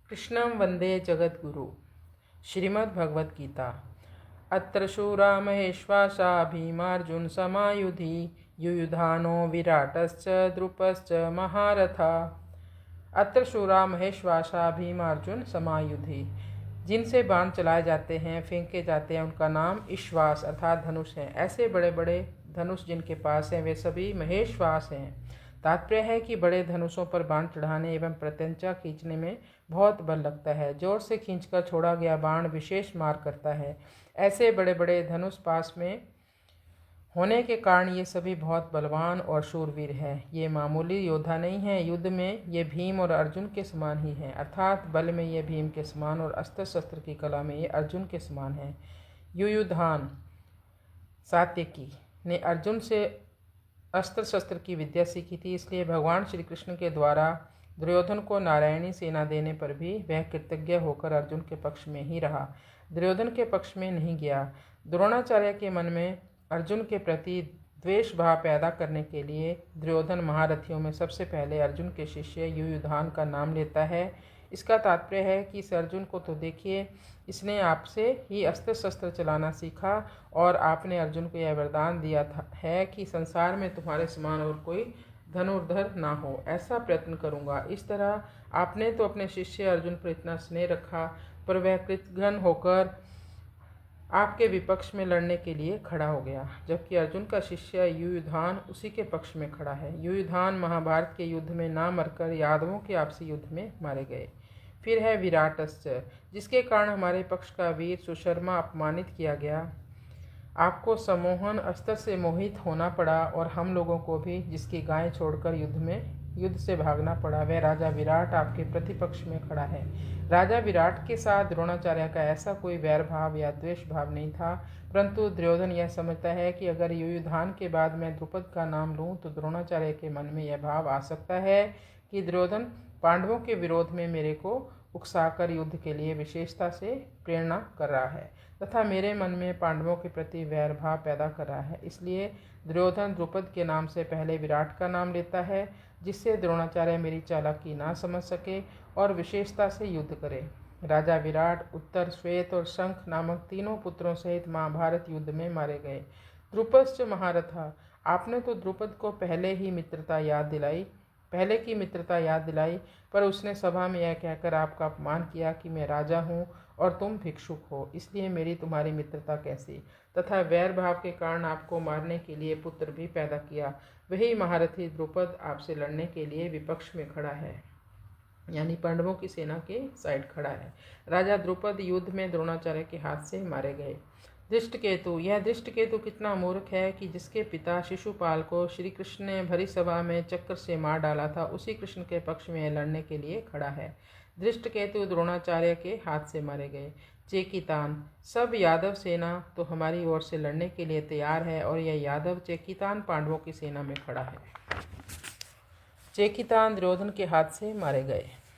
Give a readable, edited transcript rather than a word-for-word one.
कृष्णं वंदे जगद्गुरु। श्रीमद्भगवद्गीता। अत्र शूरा महेश्वासा भीमार्जुन समायुधि युयुधानो विराटश्च द्रुपश्च महारथा। अत्र शूरा महेश्वासा भीमार्जुन समायुधि। जिनसे बाण चलाए जाते हैं, फेंके जाते हैं, उनका नाम ईश्वास अर्थात धनुष है। ऐसे बड़े बड़े धनुष जिनके पास हैं वे सभी महेश्वास हैं। तात्पर्य है कि बड़े धनुषों पर बाण चढ़ाने एवं प्रत्यंचा खींचने में बहुत बल लगता है। जोर से खींचकर छोड़ा गया बाण विशेष मार करता है। ऐसे बड़े बड़े धनुष पास में होने के कारण ये सभी बहुत बलवान और शूरवीर हैं। ये मामूली योद्धा नहीं हैं। युद्ध में ये भीम और अर्जुन के समान ही हैं, अर्थात बल में ये भीम के समान और अस्त्र शस्त्र की कला में ये अर्जुन के समान हैं। युयुधान सात्यकी ने अर्जुन से अस्त्र शस्त्र की विद्या सीखी थी, इसलिए भगवान श्री कृष्ण के द्वारा दुर्योधन को नारायणी सेना देने पर भी वह कृतज्ञ होकर अर्जुन के पक्ष में ही रहा, दुर्योधन के पक्ष में नहीं गया। द्रोणाचार्य के मन में अर्जुन के प्रति द्वेष भाव पैदा करने के लिए दुर्योधन महारथियों में सबसे पहले अर्जुन के शिष्य युयुधान का नाम लेता है। इसका तात्पर्य है कि इस अर्जुन को तो देखिए, इसने आपसे ही अस्त्र शस्त्र चलाना सीखा और आपने अर्जुन को यह वरदान दिया है कि संसार में तुम्हारे समान और कोई धनुर्धर ना हो, ऐसा प्रयत्न करूँगा। इस तरह आपने तो अपने शिष्य अर्जुन पर इतना स्नेह रखा, पर वह कृतघ्न होकर आपके विपक्ष में लड़ने के लिए खड़ा हो गया, जबकि अर्जुन का शिष्य युयुधान उसी के पक्ष में खड़ा है। युयुधान महाभारत के युद्ध में ना मरकर यादवों के आपसी युद्ध में मारे गए। फिर है विराटश्च, जिसके कारण हमारे पक्ष का वीर सुशर्मा अपमानित किया गया। आपको सम्मोहन अस्त्र से मोहित होना पड़ा और हम लोगों को भी, जिसकी गाय छोड़कर युद्ध से भागना पड़ा। वह राजा विराट आपके प्रतिपक्ष में खड़ा है। राजा विराट के साथ द्रोणाचार्य का ऐसा कोई वैर भाव या द्वेष भाव नहीं था, परंतु दुर्योधन यह समझता है कि अगर युयुधान के बाद मैं द्रुपद का नाम लूँ तो द्रोणाचार्य के मन में यह भाव आ सकता है कि दुर्योधन पांडवों के विरोध में मेरे को उकसाकर युद्ध के लिए विशेषता से प्रेरणा कर रहा है तथा मेरे मन में पांडवों के प्रति वैर भाव पैदा कर रहा है। इसलिए दुर्योधन द्रुपद के नाम से पहले विराट का नाम लेता है, जिससे द्रोणाचार्य मेरी चालाकी ना समझ सके और विशेषता से युद्ध करे। राजा विराट उत्तर, श्वेत और शंख नामक तीनों पुत्रों सहित महाभारत युद्ध में मारे गए। द्रुपश्च महारथा, आपने तो द्रुपद को पहले की मित्रता याद दिलाई, पर उसने सभा में यह कहकर आपका अपमान किया कि मैं राजा हूँ और तुम भिक्षुक हो, इसलिए मेरी तुम्हारी मित्रता कैसी, तथा वैर भाव के कारण आपको मारने के लिए पुत्र भी पैदा किया। वही महारथी द्रुपद आपसे लड़ने के लिए विपक्ष में खड़ा है, यानी पांडवों की सेना के साइड खड़ा है। राजा द्रुपद युद्ध में द्रोणाचार्य के हाथ से मारे गए। दृष्टकेतु, यह दृष्टकेतु कितना मूर्ख है कि जिसके पिता शिशुपाल को श्री कृष्ण ने भरी सभा में चक्कर से मार डाला था, उसी कृष्ण के पक्ष में लड़ने के लिए खड़ा है। दृष्टकेतु द्रोणाचार्य के हाथ से मारे गए। चेकितान, सब यादव सेना तो हमारी ओर से लड़ने के लिए तैयार है और यह यादव चेकितान पांडवों की सेना में खड़ा है। चेकितान दुर्योधन के हाथ से मारे गए।